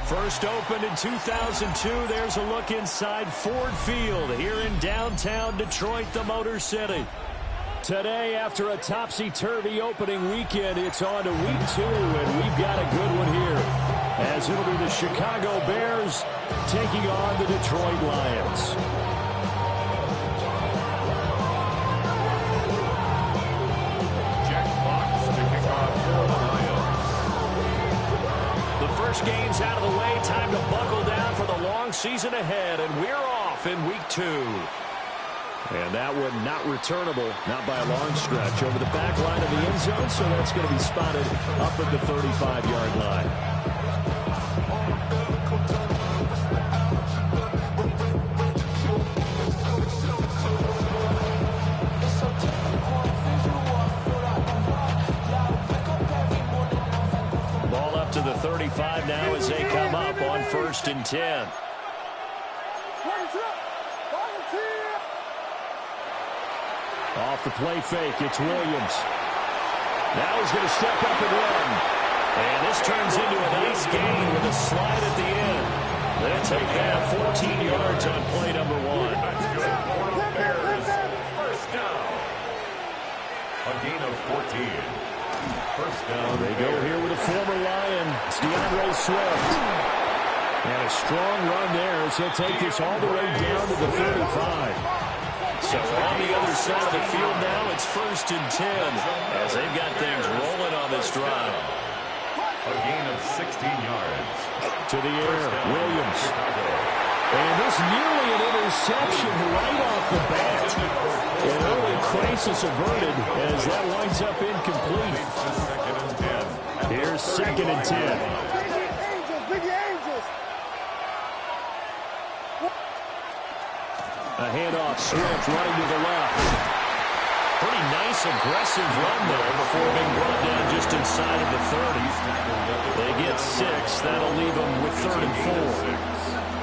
First opened in 2002. There's a look inside Ford Field here in downtown Detroit, the Motor City. Today, after a topsy-turvy opening weekend, it's on to week 2, and we've got a good one here, as it'll be the Chicago Bears taking on the Detroit Lions. Jack Fox to kick off for the Lions. The first game's out of the way. Time to buckle down for the long season ahead, and we're off in week 2. And that one not returnable, not by a long stretch, over the back line of the end zone, so that's going to be spotted up at the 35-yard line. Ball up to the 35 now as they come up on 1st and 10. Off the play fake, it's Williams. Now he's going to step up and run. And this turns into a nice gain with a slide at the end. They'll take that 14 yards on play number 1. That's good for the Bears. First down. A gain of 14. First down. They go here with a former Lion. It's DeAndre Swift. And a strong run there as he'll take this all the way down to the 35. So on the other side of the field now, it's 1st and 10 as they've got things rolling on this drive. A gain of 16 yards. To the air, Williams. And this nearly an interception right off the bat. An early crisis averted as that winds up incomplete. Here's 2nd and 10. A handoff, Swift running to the left. Pretty nice, aggressive run there before being brought down just inside of the 30. They get 6. That'll leave them with 3rd and 4.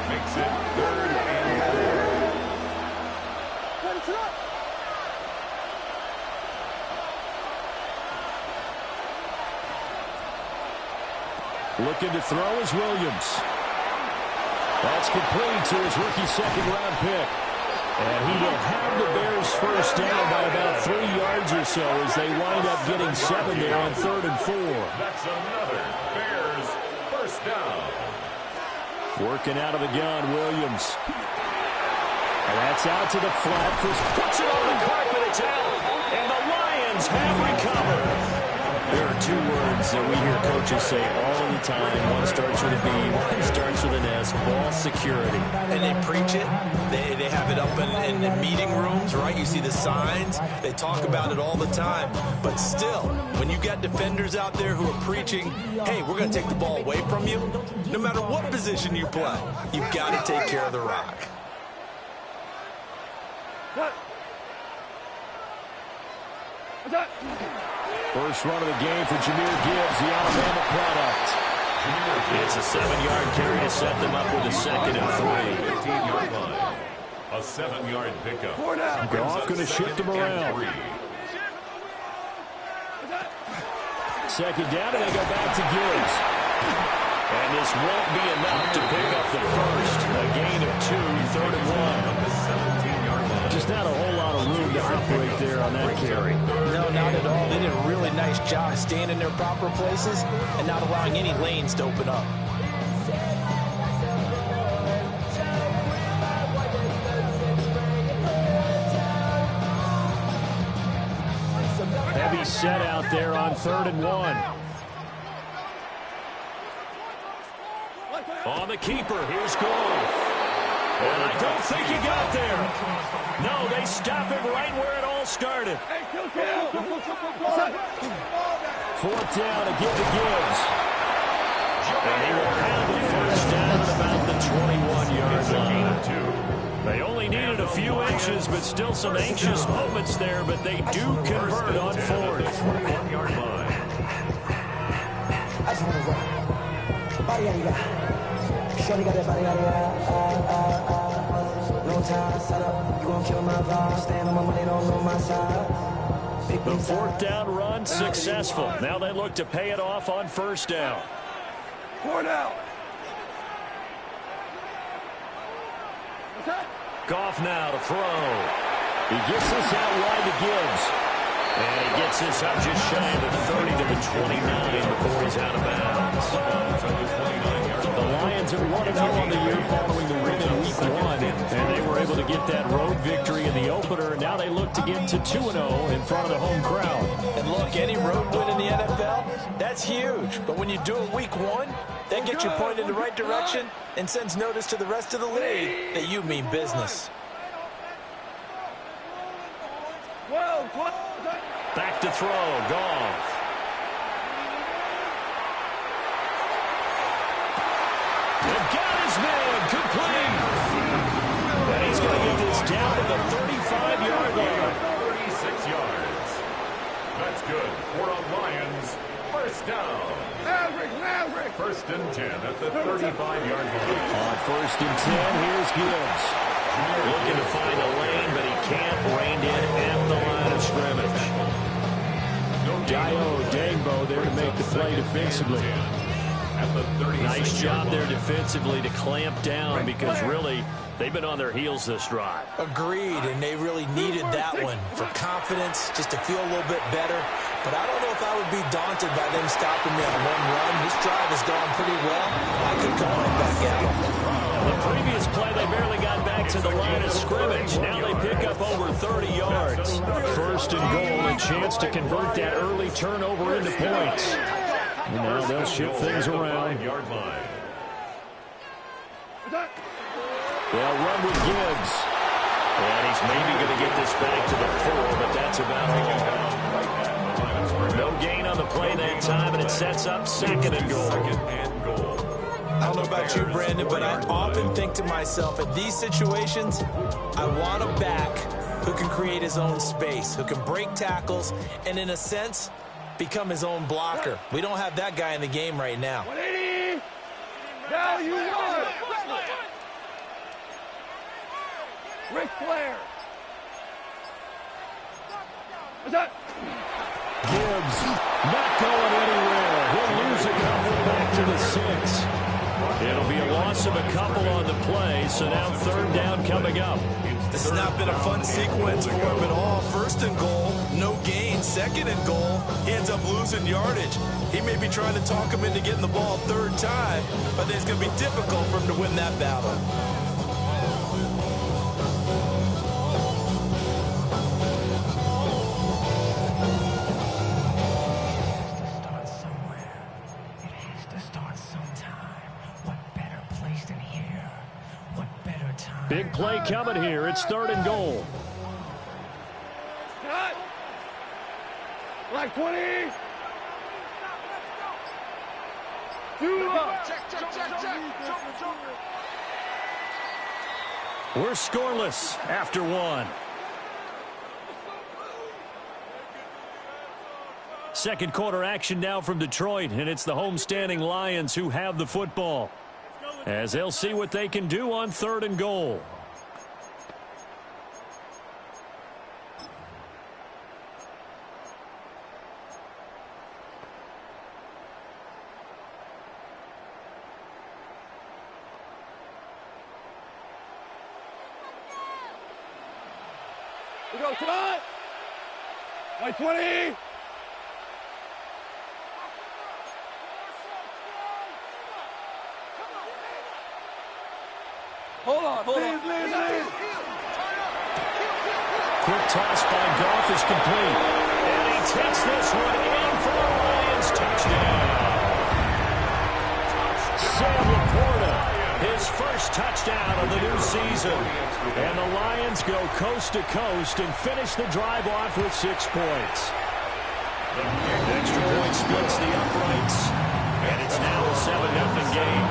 Makes it 3rd and 4. Looking to throw is Williams. That's complete to his rookie 2nd-round pick. And he will have the Bears first down by about 3 yards or so as they wind up getting 7 there on 3rd and 4. That's another Bears first down. Working out of the gun, Williams. And that's out to the flat. Puts it on the carpet. It's out. And the Lions have recovered. There are 2 words that we hear coaches say all the time. One starts with a B, one starts with an S. Ball security. And they preach it. They have it up in the meeting rooms, right? You see the signs. They talk about it all the time. But still, when you got defenders out there who are preaching, hey, we're going to take the ball away from you, no matter what position you play, you've got to take care of the rock. First run of the game for Jahmyr Gibbs, the Alabama product. It's a 7-yard carry to set them up with a 2nd and 3. 15-yard line. A 7-yard pickup. Goff going to shift them around. 2nd down, and they go back to Gibbs. And this won't be enough to pick up the first. A gain of 2, 3rd and 1. Just not a whole lot of room to operate there on that carry. No, not at all. They did a really nice job staying in their proper places and not allowing any lanes to open up. Heavy set out there on 3rd and 1. On the keeper, here's Goff. And I don't think he got there. No, they stop him right where it all started. 4th down to give to Gibbs. And he will have the first down at about the 21-yard line. They only needed a few inches, but still some anxious moments there, but they do convert on 4th. 21-yard line. The 4th down run successful. Now they look to pay it off on 1st down. 4 down. Goff now to throw. He gets this out wide to Gibbs. And he gets this up just shy of the 30 to the 29 before he's out of bounds. The Lions are 1-0 on the year following the win in Week 1. And they were able to get that road victory in the opener. Now they look to get to 2-0 in front of the home crowd. And look, any road win in the NFL, that's huge. But when you do it Week 1, that gets you pointed in the right direction and sends notice to the rest of the league that you mean business. Back to throw, Goff. They've got his man, complete. And he's going to get this down to the 35-yard line. 36 yards. That's good for a Lions first down. Maverick. First and 10 at the 35-yard line. On first and 10, here's Gibbs. Looking to find a lane, but he can't. Reined in at the line of scrimmage. Dio Dangbo there to make the play defensively. Nice job there defensively to clamp down because really they've been on their heels this drive. Agreed, and they really needed that one for confidence, just to feel a little bit better. But I don't know if I would be daunted by them stopping me on one run. This drive has gone pretty well. I could go right back at them. The previous play, they barely got back to the line of scrimmage. Now they pick up over 30 yards. First and goal, a chance to convert that early turnover into points. And now they'll shift things around. They'll run with Gibbs. And he's maybe going to get this back to the 4, but that's about all. No gain on the play that time, and it sets up second and goal. I don't know about you, Brandon, but I often think to myself, in these situations, I want a back who can create his own space, who can break tackles, and in a sense, become his own blocker. We don't have that guy in the game right now. 180. Now you want. Ric Flair. What's that? Gibbs not going anywhere. He'll lose a couple back to the 6. It'll be a loss of a couple on the play, so now third down coming up. This has not been a fun sequence for him at all. First and goal, no gain. Second and goal, he ends up losing yardage. He may be trying to talk him into getting the ball third time, but it's going to be difficult for him to win that battle. Big play coming here. It's third and goal. Cut. Black 20. Two up. Check. We're scoreless after one. Second quarter action now from Detroit, and it's the homestanding Lions who have the football, as they'll see what they can do on third and goal. We go, come on. White 20. Hold on. Please. Quick toss by Goff is complete. And he takes this one in for a Lions touchdown. Sam Laporta, his first touchdown of the new season. And the Lions go coast to coast and finish the drive off with 6 points. Extra point splits the uprights. And it's now a 7-0 game.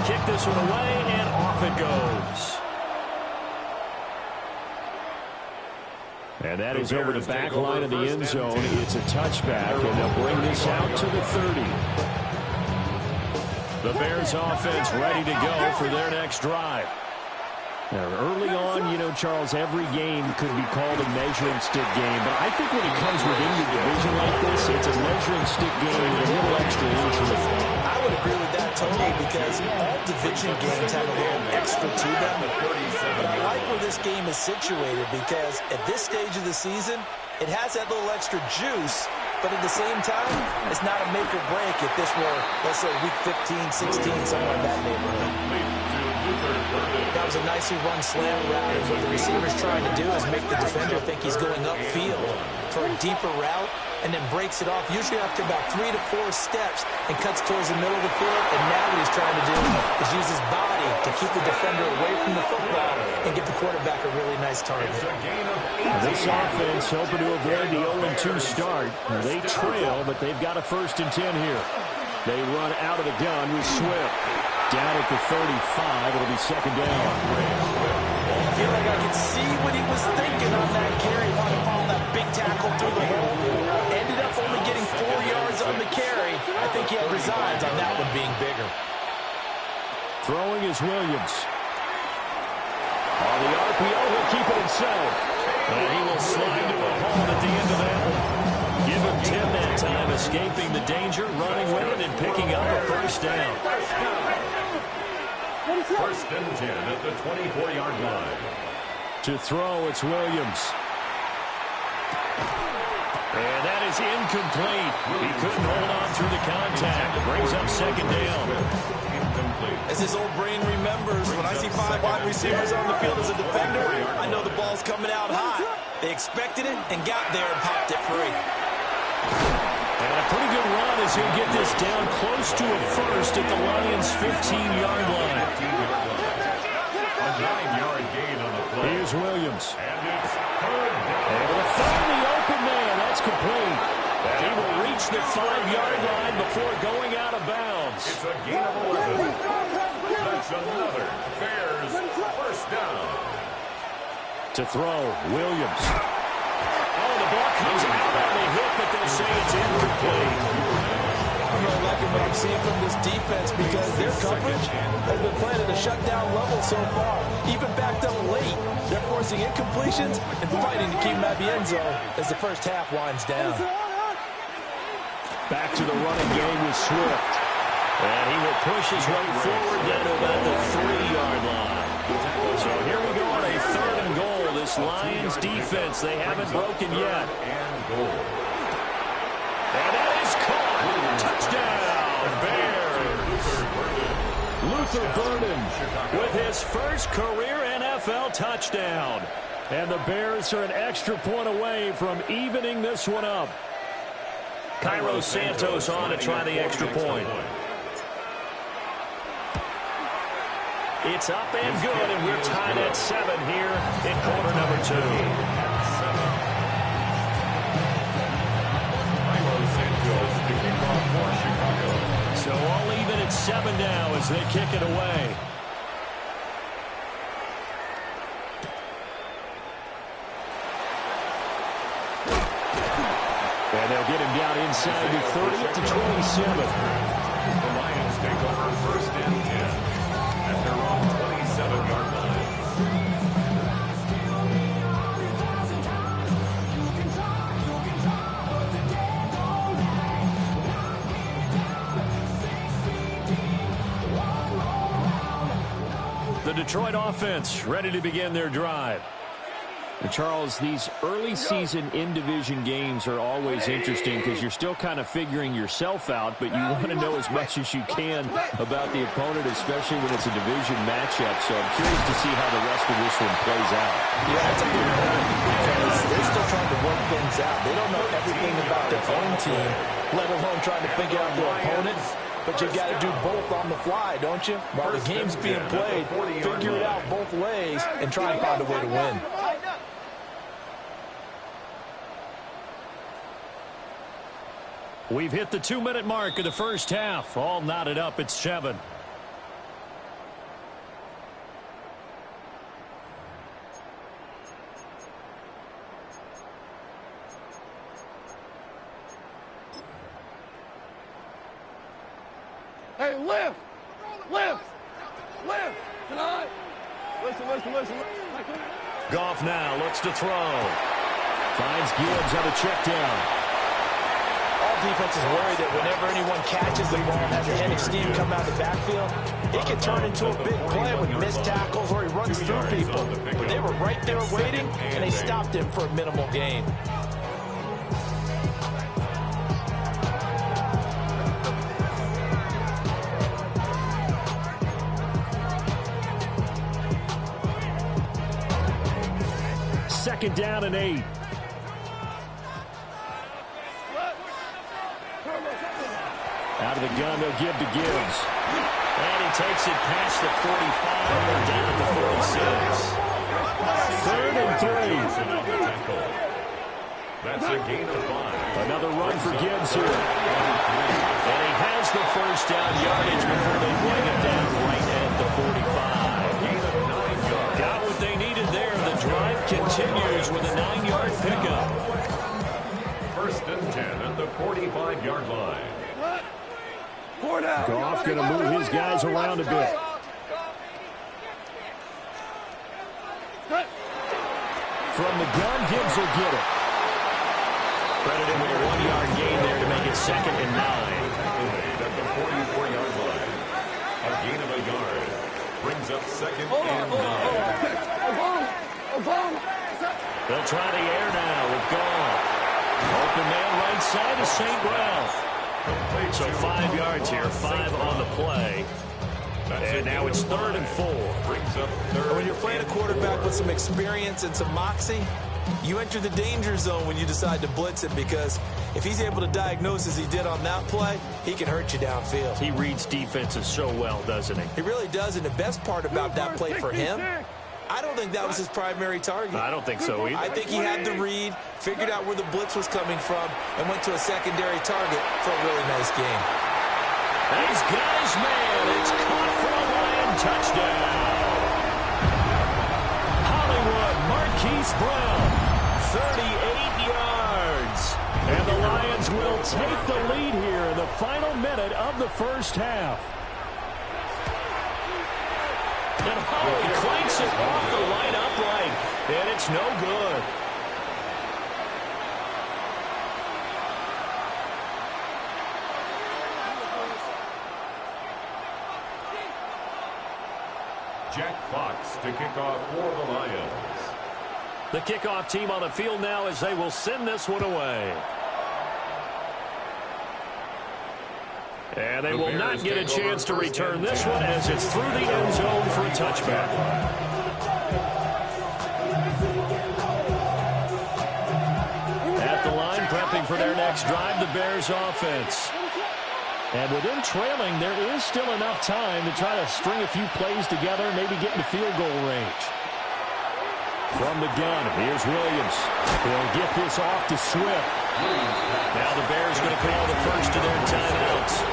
Kick this one away, and off it goes. And that is over the back line of the end zone. It's a touchback, and they'll bring this out to the 30. The Bears offense ready to go for their next drive. Early on, you know, Charles, every game could be called a measuring stick game. But I think when it comes within your division like this, it's a measuring stick game with a little extra intrigue. I would agree with that totally because all division games have a little extra to them. But I like where this game is situated because at this stage of the season, it has that little extra juice. But at the same time, it's not a make or break if this were, let's say, week 15, 16, somewhere in that neighborhood. That was a nicely run slant route, and what the receiver's trying to do is make the defender think he's going upfield for a deeper route, and then breaks it off, usually after about 3 to 4 steps, and cuts towards the middle of the field. And now what he's trying to do is use his body to keep the defender away from the football and get the quarterback a really nice target. This offense hoping to avoid the 0-2 start. They trail, but they've got a 1st and 10 here. They run out of the gun with Swift. Down at the 35, it'll be 2nd down. I feel like I could see what he was thinking on that carry. Wanted to follow that big tackle through the hole. Ended up only getting 4 yards on the carry. I think he had designs on that one being bigger. Throwing is Williams. On the RPO, he'll keep it himself. And he will slide to a hole at the end of that one. Give him 10 that time, escaping the danger, running with it, and picking up a 1st down. 1st and 10 at the 24-yard line. To throw, it's Williams. And that is incomplete. He couldn't hold on through the contact. Brings up 2nd down. As his old brain remembers, when I see 5 wide receivers on the field as a defender, I know the ball's coming out high. They expected it and got there and popped it free. And a pretty good run as he'll get this down close to a 1st at the Lions' 15-yard line. A 9-yard gain on the play. Here's Williams. And it's third down. Able to find the open man. That's complete. And he will reach the 5-yard line before going out of bounds. It's a gain of 11. That's another Bears 1st down. To throw, Williams. Oh, the ball comes out on the hit, but they'll say it's incomplete. I'm really liking what I'm seeing from this defense because their coverage has been playing at a shutdown level so far. Even backed up late, they're forcing incompletions and fighting to keep them at the end zone as the first half winds down. Back to the running game with Swift. And he will push his way forward down to about the 3-yard line. So here we go on a 3rd and goal. This Lions defense, they haven't broken yet. And goal. And that is caught. Touchdown, Bears. Luther Burden with his first career NFL touchdown. And the Bears are an extra point away from evening this one up. Cairo Santos on to try the extra point. It's up and good, and we're tied at 7 here in quarter number 2. So all even at 7 now as they kick it away. And they'll get him down inside the 30 to 27. The Lions take over 1st and 10. At their own 27-yard line. The Detroit offense ready to begin their drive. And Charles, these early season in-division games are always interesting because you're still kind of figuring yourself out, but you want to know as much as you can about the opponent, especially when it's a division matchup. So I'm curious to see how the rest of this one plays out. Yeah, that's a good point because they're still trying to work things out. They don't know everything about their own team, let alone trying to figure out their opponent. But you got to do both on the fly, don't you? While the game's being played, figure it out both ways and try and find a way to win. We've hit the 2-minute mark of the first half. All knotted up at 7. Hey, lift! Lift! Lift! Tonight! Listen. Goff now looks to throw. Finds Gibbs on a check down. All defense is worried that whenever anyone catches the ball and has a head of steam come out of the backfield, it can turn into a big play with missed tackles or he runs through people. But they were right there waiting, and they stopped him for a minimal gain. Second down and 8. Out of the gun, they'll give to Gibbs. And he takes it past the 45 and down to the 46. 3rd and 3. That's a gain of 5. Another run for Gibbs here. And he has the first down yardage before they bring him down right at the 45. Gain of 9 yards. Got what they needed there. The drive continues with a 9-yard pickup. 1st and 10 at the 45-yard line. Goff going to move his guys around a bit. From the gun, Gibbs will get it. Credited with a 1-yard gain there to make it 2nd and 9. At the 44-yard line. A gain of a yard. Brings up 2nd and 9. They'll try the air now with Goff. Open man right side is St. Brown. So 5 yards here, 5 on the play. And now it's 3rd and 4. Brings up 3rd. When you're playing a quarterback with some experience and some moxie, you enter the danger zone when you decide to blitz him, because if he's able to diagnose as he did on that play, he can hurt you downfield. He reads defenses so well, doesn't he? He really does, and the best part about that play for him, I don't think that was his primary target. I don't think so either. I think he had the read, figured out where the blitz was coming from, and went to a secondary target for a really nice game. He's got his man. It's caught for a Lion touchdown. Hollywood Marquise Brown, 38 yards. And the Lions will take the lead here in the final minute of the first half. And Holly clanks it off the line upright, and it's no good. Jack Fox to kick off for the Lions. The kickoff team on the field now as they will send this one away. And they will not get a chance to return this one as it's through the end zone for a touchback. At the line, prepping for their next drive, the Bears offense. And with them trailing, there is still enough time to try to string a few plays together, maybe get into field goal range. From the gun, here's Williams. They'll get this off to Swift. Now the Bears going to call the first of their timeouts.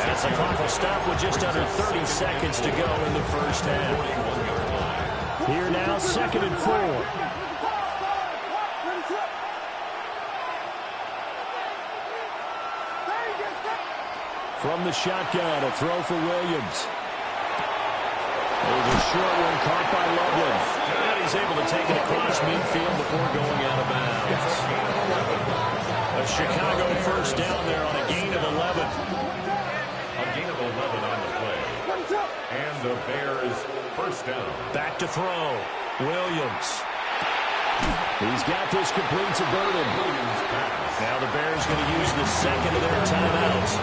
As the clock will stop with just under 30 seconds to go in the first half. Here now, 2nd and 4. From the shotgun, a throw for Williams. There's a short one caught by Loveland. And he's able to take it across midfield before going out of bounds. A Chicago first down there on a gain of 11. A gain of 11 on the play. And the Bears first down. Back to throw. Williams. He's got this complete to Burden. Now the Bears going to use the second of their timeouts.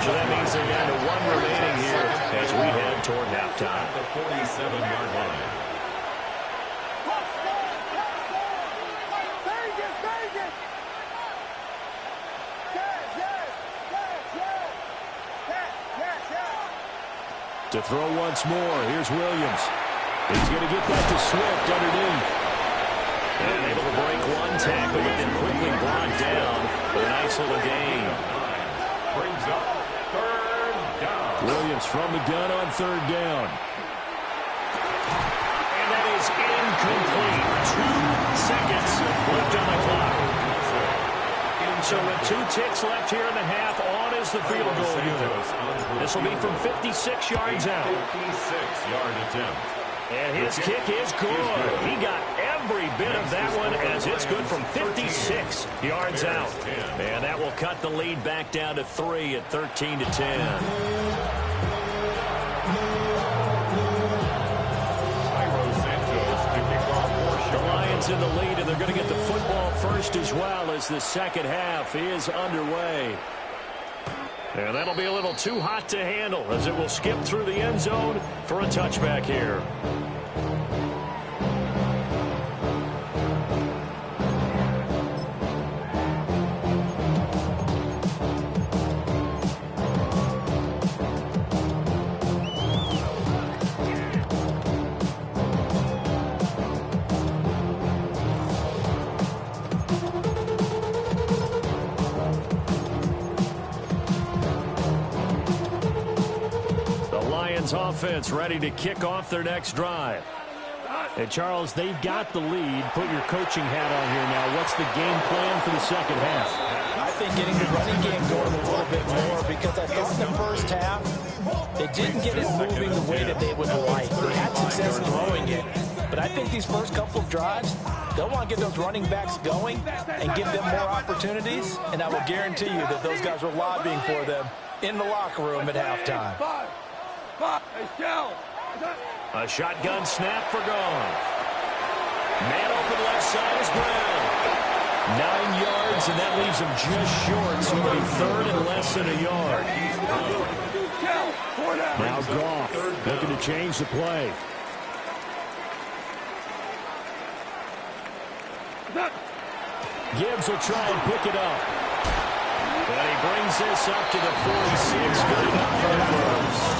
So that means they're down to 1 remaining here as we head toward halftime. The 47-yard line. To throw once more, here's Williams. He's going to get that to Swift underneath. And able to break one tackle, but then quickly brought down with a nice little gain. Brings up 3rd down. Williams from the gun on 3rd down. And that is incomplete. 2 seconds left on the clock. So with 2 ticks left here in the half, on is the field goal unit. This will be from 56 yards out. 56-yard attempt. And his kick is good. He got every bit of that one as it's good from 56 yards out. And that will cut the lead back down to 3 at 13-10. In the lead, and they're going to get the football first as well as the second half is underway. And that'll be a little too hot to handle as it will skip through the end zone for a touchback here. Offense ready to kick off their next drive. And Charles, they've got the lead. Put your coaching hat on here now. What's the game plan for the second half? I think getting the running game going a little bit more, because I thought in the first half they didn't get it moving the way that they would like. They had success throwing it, but I think these first couple of drives, they'll want to get those running backs going and give them more opportunities, and I will guarantee you that those guys were lobbying for them in the locker room at halftime. A shotgun snap for Goff. Man open left side is Brown. 9 yards, and that leaves him just short, so it'll be third and less than a yard. Now Goff looking to change the play. Gibbs will try and pick it up. And he brings this up to the 46. Good enough for the first.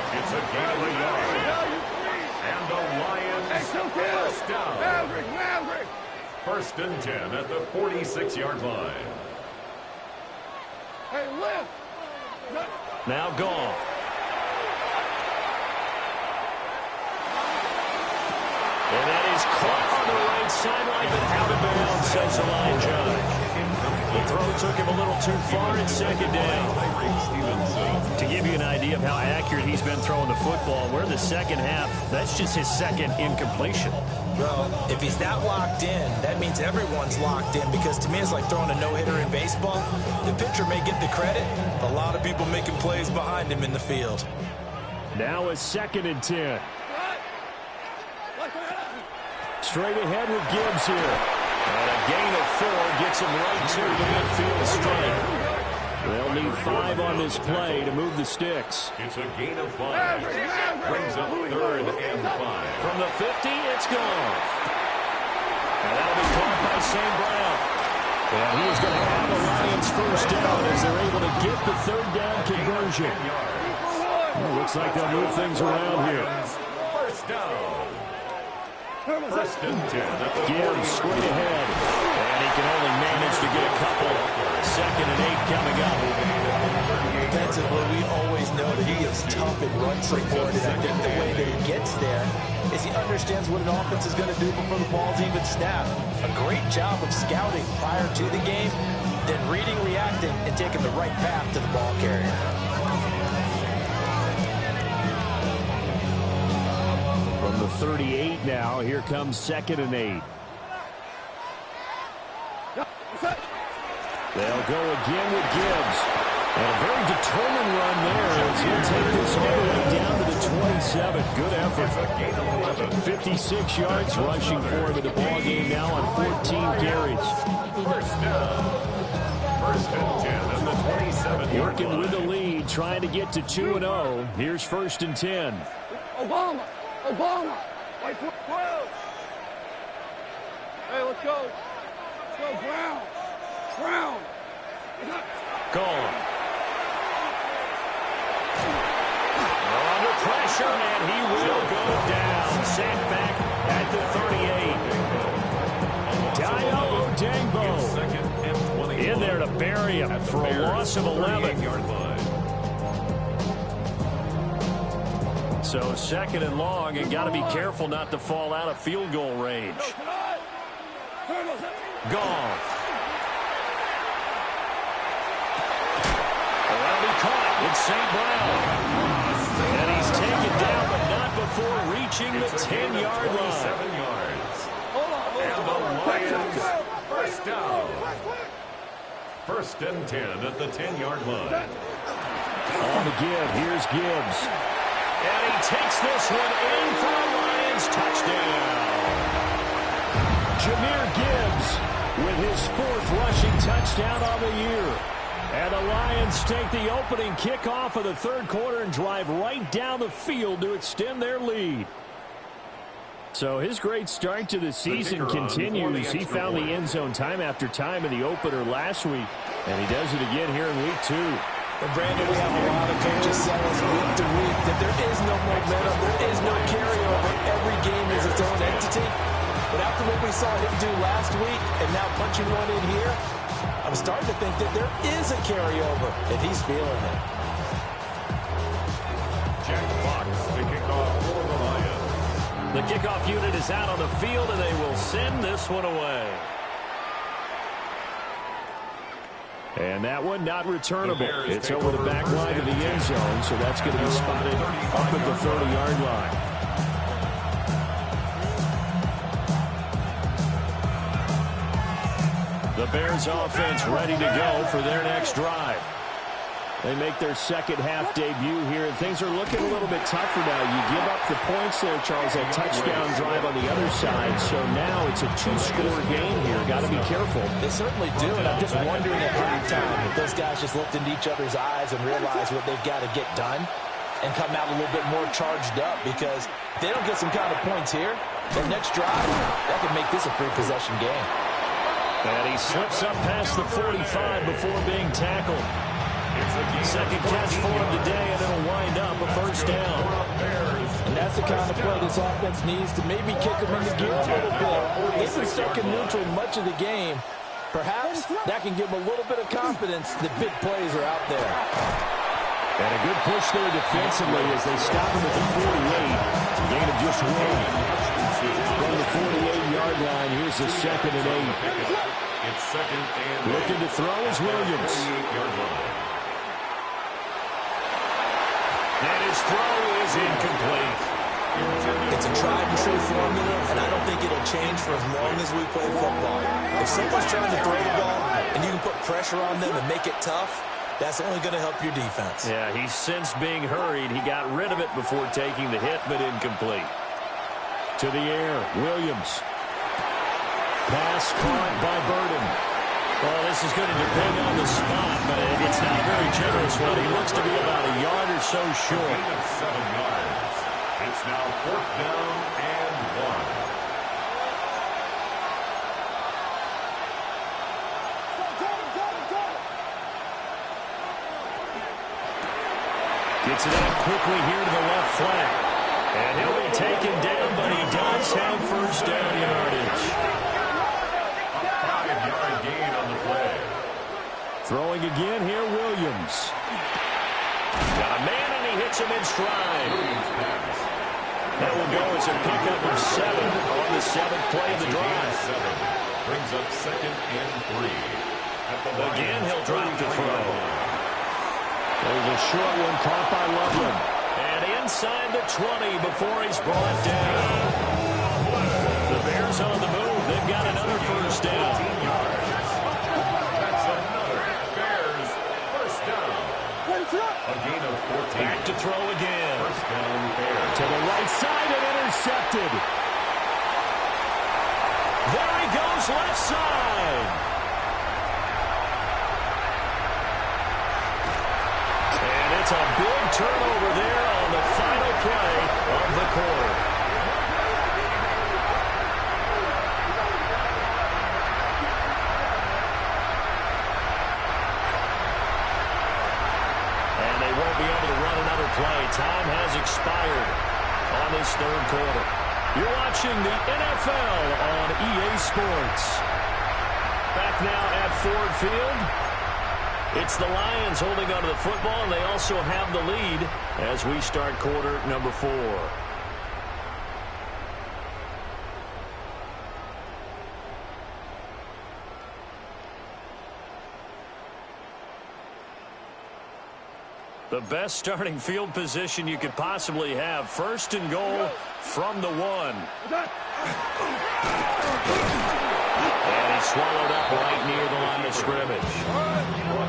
It's a gain of a yard. And the Lions first down. First and 10 at the 46-yard line. Hey, lift. Now Goff. And that is caught on the right sideline, but out of bounds, says the line judge. The throw took him a little too far at second down. To give you an idea of how accurate he's been throwing the football, we're in the second half. That's just his second incompletion. Well, if he's that locked in, that means everyone's locked in, because to me it's like throwing a no-hitter in baseball. The pitcher may get the credit, but a lot of people making plays behind him in the field. Now a 2nd and 10. Straight ahead with Gibbs here. And a gain of 4 gets him right to the midfield stripe. They'll need 5 on this play to move the sticks. It's a gain of 5. Brings up 3rd and 5. From the 50, it's gone. And that'll be caught by St. Brown. And he is going to have the Lions first down as they're able to get the 3rd down conversion. Well, looks like they'll move things around here. First down. First and 10. Gibbs straight ahead. And he can only manage to get a couple. 2nd and 8 coming up. Defensively, we always know that he is tough and run support, and I think the way that he gets there is he understands what an offense is going to do before the ball's even snapped. A great job of scouting prior to the game, then reading, reacting, and taking the right path to the ball carrier. From the 38 now, here comes 2nd and 8. They'll go again with Gibbs. And a very determined run there as he'll take this all the way down to the 27. Good effort. 56 yards rushing for him in the ball game now on 14 carries. First down. First and 10 at the 27. Working with the lead, trying to get to 2-0. Here's 1st and 10. Obama. White 12. Hey, let's go. Let's go, Brown. Gone. Under pressure, and he will go down. Sacked back at the 38. Dayo Odeyingbo in there to bury him for a loss of 11. So 2nd and long, and got to be careful not to fall out of field goal range. Goff. Well, he caught. It's St. Brown. And he's taken down, but not before reaching the 10-yard line. 7 yards. And the Lions first down. First and 10 at the 10-yard line. On the give, here's Gibbs. And he takes this one in for a Lions touchdown. Jahmyr Gibbs with his 4th rushing touchdown on the year. And the Lions take the opening kickoff of the 3rd quarter and drive right down the field to extend their lead. So his great start to the season continues. He found the end zone time after time in the opener last week, and he does it again here in week 2. And Brandon, we have a lot of coaches tell us week to week that there is no momentum, there is no carryover. Every game is its own entity. But after what we saw him do last week and now punching one in here, I'm starting to think that there is a carryover, and he's feeling it. Jack Fox, the kickoff for the Lions. The kickoff unit is out on the field, and they will send this one away. And that one not returnable. It's over the back line of the end zone, so that's going to be spotted up at the 30-yard line. The Bears offense ready to go for their next drive. They make their second-half debut here, and things are looking a little bit tougher now. You give up the points there, Charles, that touchdown drive on the other side, so now it's a 2-score game here. Got to be careful. They certainly do, and I'm just wondering at halftime if those guys just looked into each other's eyes and realized what they've got to get done and come out a little bit more charged up, because if they don't get some kind of points here, the next drive, that could make this a three-possession game. And he slips up past the 45 before being tackled. Second catch for him today, and it'll wind up a first down. And that's the kind of play this offense needs to maybe kick them in the gear a little bit. They've been stuck in neutral much of the game. Perhaps that can give them a little bit of confidence that big plays are out there. And a good push there defensively as they stop him at the 48. Gain of just 1. From the 48-yard line, here's the 2nd and 8. It's 2nd and 8. Looking to throw is Williams. And his throw is incomplete. It's a tried-and-true formula, and I don't think it'll change for as long as we play football. If someone's trying to throw the ball and you can put pressure on them and make it tough, that's only going to help your defense. Yeah, he's since being hurried. He got rid of it before taking the hit, but incomplete. To the air, Williams. Pass caught by Burden. Well, this is going to depend on the spot, but it's not a very generous one. He looks to be about a yard or so short. 7 yards. It's now 4th down and 1. Gets it out quickly here to the left flank. And he'll be taken down, but he does have first down yardage. A 5-yard gain on the play. Throwing again here, Williams. Got a man, and he hits him in stride. That will go as a pickup of 7 on the 7th play of the drive. 7 brings up 2nd and 3. Again, he'll drop the throw. There's a short one caught by Loveland. And inside the 20 before he's brought down. The Bears on the move. They've got another first down. That's another Bears first down. A gain of 14. Back to throw again. First down Bears. To the right side and intercepted. There he goes, left side. And it's a big turnover there on the final play of the quarter. And they won't be able to run another play. Time has expired on this 3rd quarter. You're watching the NFL on EA Sports. Back now at Ford Field. It's the Lions holding onto the football, and they also have the lead as we start quarter number 4. The best starting field position you could possibly have. First and goal from the 1. And he's swallowed up right near the line of scrimmage.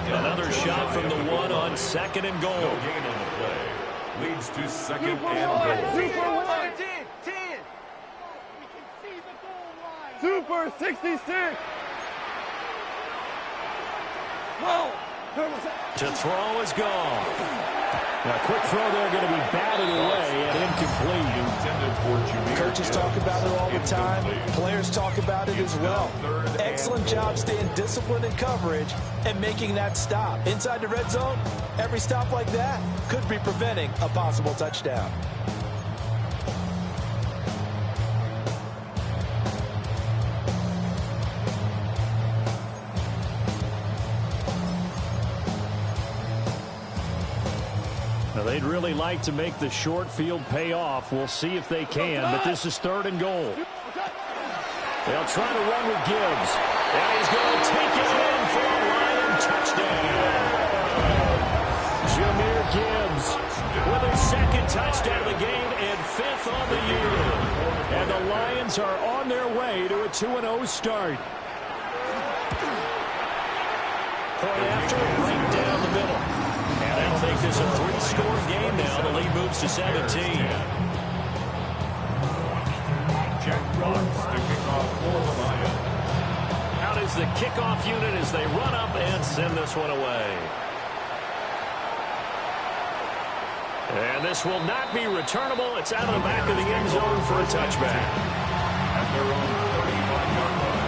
Another shot from the 1 on 2nd and goal. No gain on the play. Leads to 2nd and goal. Super 66. Whoa. To throw is gone. Now, a quick throw there going to be batted away and incomplete. Coaches talk about it all the time. Players talk about it as well. Excellent job staying disciplined in coverage and making that stop. Inside the red zone, every stop like that could be preventing a possible touchdown. Now, they'd really like to make the short field pay off. We'll see if they can, but this is 3rd and goal. They'll try to run with Gibbs. And he's going to take it in for a Lion touchdown. Jahmyr Gibbs with his 2nd touchdown of the game and 5th on the year. And the Lions are on their way to a 2-0 start. Point after, right down the middle. And that'll make this a 3-score game now. The lead moves to 17. Jack Fox to kick off for the Lions. Out is the kickoff unit as they run up and send this one away. And this will not be returnable. It's out of the back of the end zone for a touchback. At their own 35-yard line.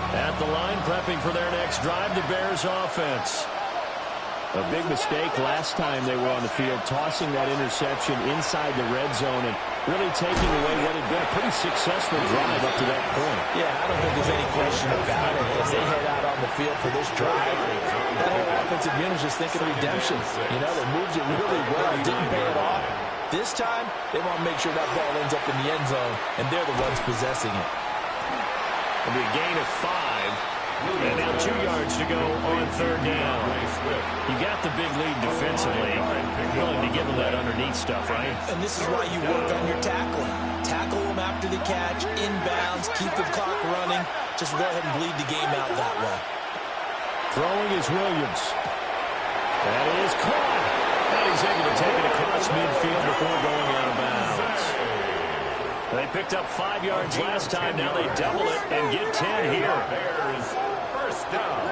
At the line, prepping for their next drive, the Bears offense. A big mistake last time they were on the field, tossing that interception inside the red zone and really taking away what had been a pretty successful drive up to that point. Yeah, I don't think there's any question about it. As they head out on the field for this drive, that whole offensive unit is just thinking redemption. You know, they moved it really well, didn't pay it off. This time, they want to make sure that ball ends up in the end zone, and they're the ones possessing it. It'll be a gain of 5. And now 2 yards to go on 3rd down. You got the big lead defensively. Willing to give them that underneath stuff, right? And this is why you work on your tackling. Tackle them after the catch, inbounds, keep the clock running. Just go ahead and bleed the game out that way. Throwing is Williams. That is caught. And he's able to take it across midfield before going out of bounds. They picked up 5 yards last time. Now they double it and get 10 here. Bears first down.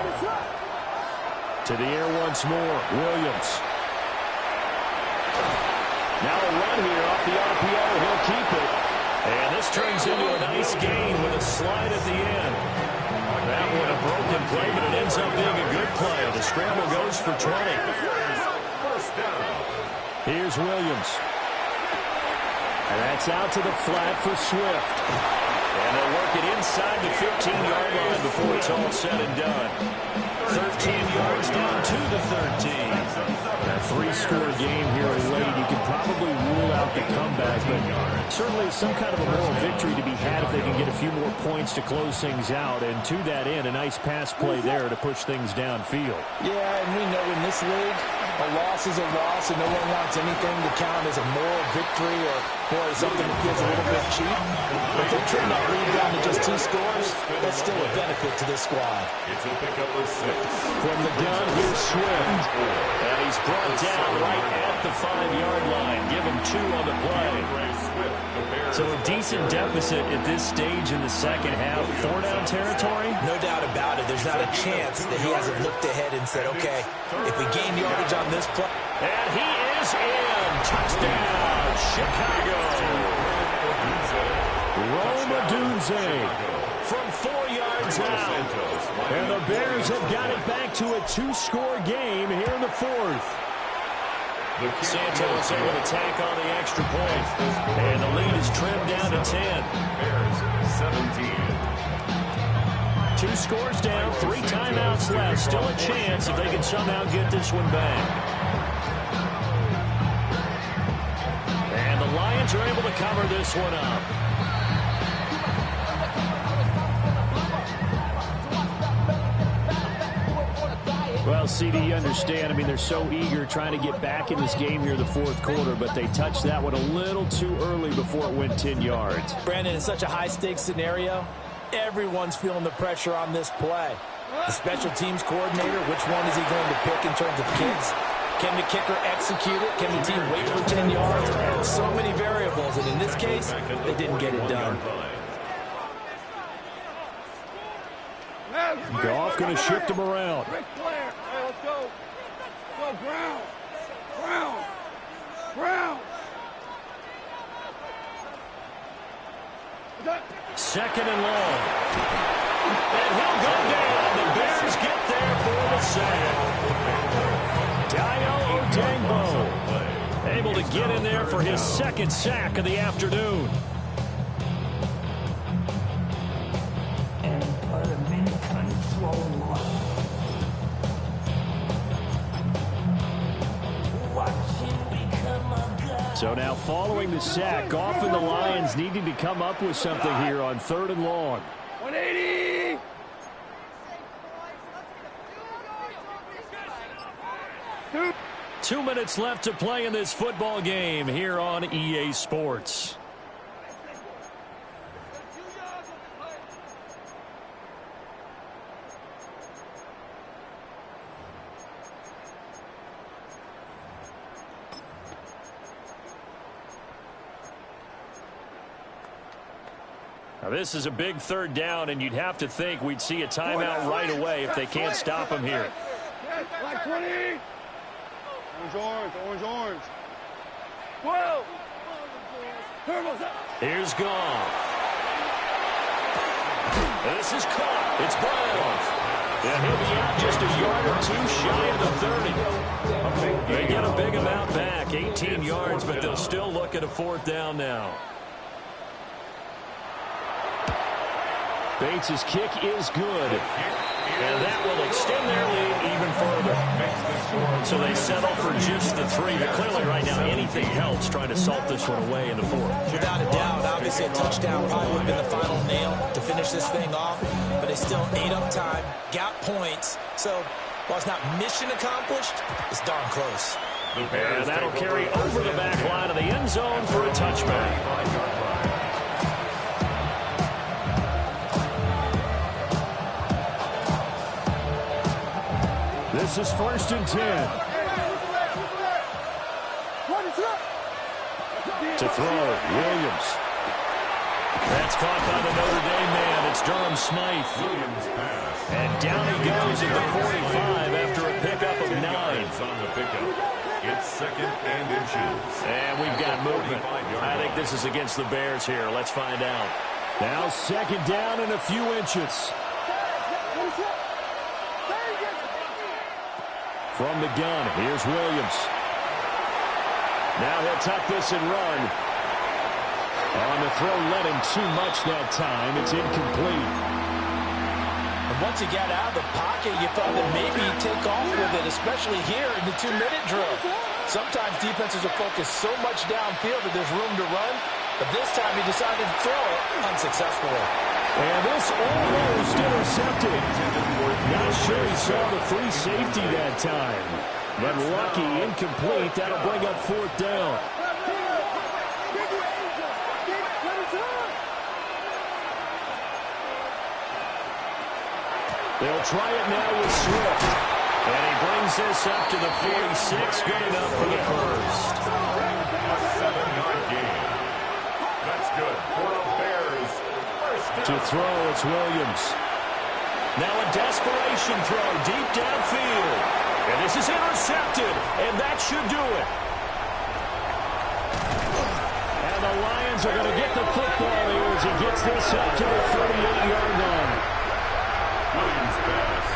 To the air once more. Williams. Now a run here off the RPO. He'll keep it. And this turns into a nice gain with a slide at the end. That one a broken play, but it ends up being a good play. The scramble goes for 20. First down. Here's Williams. And that's out to the flat for Swift. And they'll work it inside the 15-yard line before it's all said and done. 13 yards down to the 13. A 3-score game here late. You can probably rule out the comeback, but certainly some kind of a moral victory to be had if they can get a few more points to close things out. And to that end, a nice pass play there to push things downfield. Yeah, and we know in this league, a loss is a loss, and no one wants anything to count as a moral victory or, boy, something that feels a little bit cheap. But they trim that lead down to just 2 scores. That's still a benefit to this squad. It's a pickup of 6. From the gun, here's Swift. And he's brought down right at the 5-yard line. Give him 2 on the play. So a decent deficit at this stage in the second half. 4-down territory? No doubt about it. There's not a chance that he hasn't looked ahead and said, okay, if we gain yardage on this play. And he is in. Touchdown, Chicago. Rome Odunze from 4 yards out. And the Bears have got it back to a 2-score game here in the 4th. Santos able to tack on the extra point. And the lead is trimmed down to 10. Bears 17. 2 scores down, 3 timeouts left. Still a chance if they can somehow get this one back. And the Lions are able to cover this one up. Well, Well, CD, you understand. I mean, they're so eager trying to get back in this game here in the fourth quarter, but they touched that one a little too early before it went 10 yards. Brandon, in such a high-stakes scenario, everyone's feeling the pressure on this play. The special teams coordinator, which one is he going to pick in terms of kicks? Can the kicker execute it? Can the team wait for 10 yards? So many variables, and in this case, they didn't get it done. Goff going to shift him around. Let's go. Go, Brown. Second and long. And he'll go down. The Bears get there for the sack. Dayo Odeyingbo able to get in there for his second sack of the afternoon. So now following the sack, Goff and the Lions needing to come up with something here on 3rd and long. 180. Two minutes left to play in this football game here on EA Sports. Now this is a big 3rd down, and you'd have to think we'd see a timeout right away if they can't stop him here. Like 20. Orange. 12. Here's Goff. This is caught. It's Brown. And he'll be out just a yard or two shy of the 30. They get a big amount back, 18 yards, but they'll still look at a 4th down now. Bates' kick is good. And that will extend their lead even further. So they settle for just the 3. But clearly right now anything helps trying to salt this one away in the 4th. Without a doubt, obviously a touchdown probably would have been the final nail to finish this thing off. But they still ate up time, got points. So while it's not mission accomplished, it's darn close. And that'll carry over the back line of the end zone for a touchback. This is 1st and 10. To throw, Williams. That's caught by the Notre Dame man. It's Durham Smythe. And down he goes at the 45 after a pickup of 9. It's 2nd and inches. And we've got movement. I think this is against the Bears here. Let's find out. Now 2nd down and a few inches. From the gun, here's Williams. Now he'll tuck this and run. On the throw, led him too much that time. It's incomplete. And once he got out of the pocket, you thought that maybe he'd take off with it, especially here in the 2-minute drill. Sometimes defenses will focus so much downfield that there's room to run, but this time he decided to throw it unsuccessfully. And this almost intercepted. Not sure he saw the free safety that time. But lucky, incomplete. That'll bring up 4th down. They'll try it now with Swift. And he brings this up to the 46. Good enough for the first. A 7-yard gain. That's good for the Bears. To throw, it's Williams. Now a desperation throw deep downfield. And this is intercepted. And that should do it. And the Lions are going to get the football here as he gets this up to the 38-yard line. Williams pass.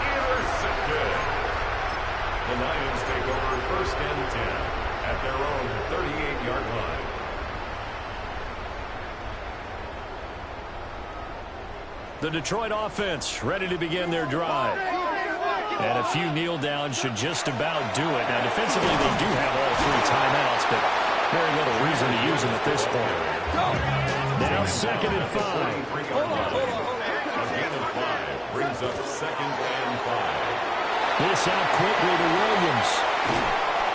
Intercepted. The Lions take over 1st and 10 at their own 38-yard line. The Detroit offense ready to begin their drive. And a few kneel downs should just about do it. Now, defensively, they do have all 3 timeouts, but very little reason to use them at this point. Now 2nd and 5. A gain of 5 brings up 2nd and 5. This out quickly to Williams.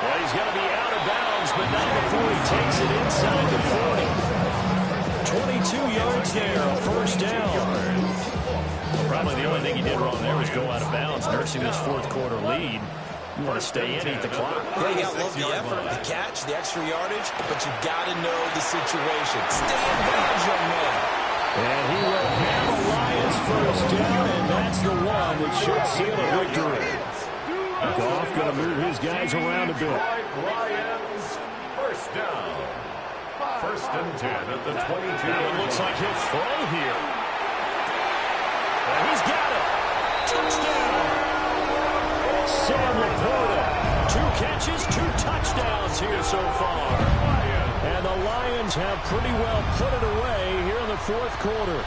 Well, he's going to be out of bounds, but not before he takes it inside the 40. 22 yards there, a first down. Probably the only thing he did wrong there was go out of bounds, nursing this fourth quarter lead. You want to stay in, eat the clock. Yeah, you got to love the effort, the catch, the extra yardage, but you got to know the situation. Stay in bounds, young man. And he will have a Lions first down, and that's the one that should seal a victory. Goff going to move his guys around a bit. Lions first down. First and 10 at the 22. Now it looks like he'll throw here. And he's got it. Touchdown. Sam Laporta. 2 catches, 2 touchdowns here so far. And the Lions have pretty well put it away here in the fourth quarter.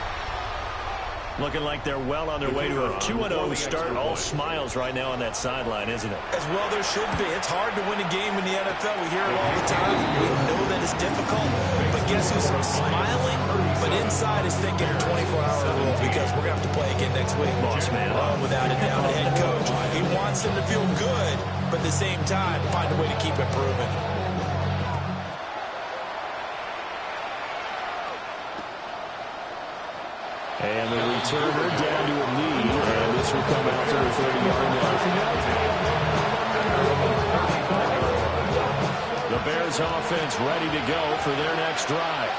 Looking like they're well on their way to a 2-0 start. All smiles right now on that sideline, isn't it? As well there should be. It's hard to win a game in the NFL. We hear it all the time. We know that it's difficult. But guess who's smiling? But inside is thinking 24-hour rule because we're going to have to play again next week. Boss man. Without a doubt, the head coach. He wants them to feel good, but at the same time, find a way to keep improving. And the returner down to a knee, and this will come out to the 30-yard line. The Bears offense ready to go for their next drive.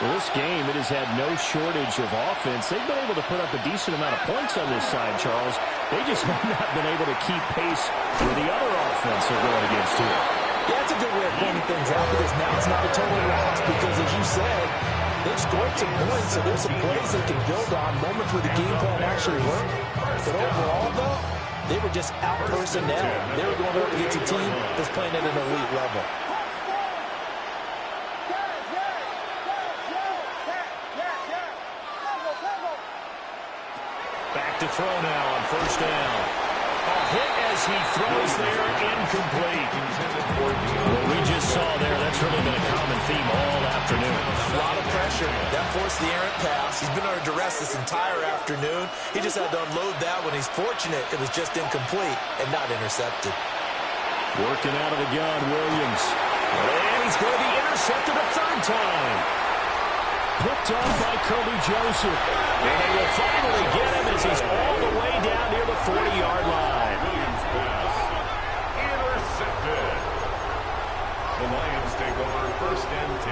Well, this game, it has had no shortage of offense. They've been able to put up a decent amount of points on this side, Charles. They just have not been able to keep pace with the other offense they're going against here. Yeah, that's a good way of pointing things out because now it's not a total loss because, as you said, they've scored some points, so there's some plays they can build on, moments where the game plan actually worked. But overall, though, they were just out-personnel. They were going up against a team that's playing at an elite level. Back to throw now on first down. A hit as he throws there, incomplete. What we just saw there, that's really been a common theme all afternoon. A lot of pressure. That forced the errant pass. He's been under duress this entire afternoon. He just had to unload that when he's fortunate. It was just incomplete and not intercepted. Working out of the gun, Williams. And he's going to be intercepted a third time. Picked up by Kirby Joseph. And they will finally get him as he's all the way down near the 40-yard line. Williams pass intercepted. The Lions take over first and 10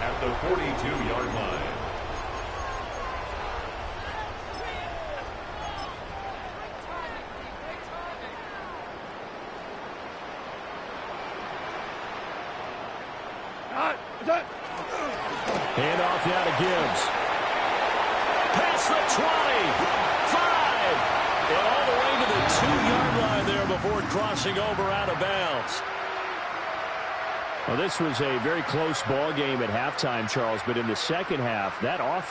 at the 42-yard line. Handoff now to Gibbs. Past the 20, 5, and all the way to the 2-yard line there before crossing over out of bounds. Well, this was a very close ball game at halftime, Charles, but in the second half, that offense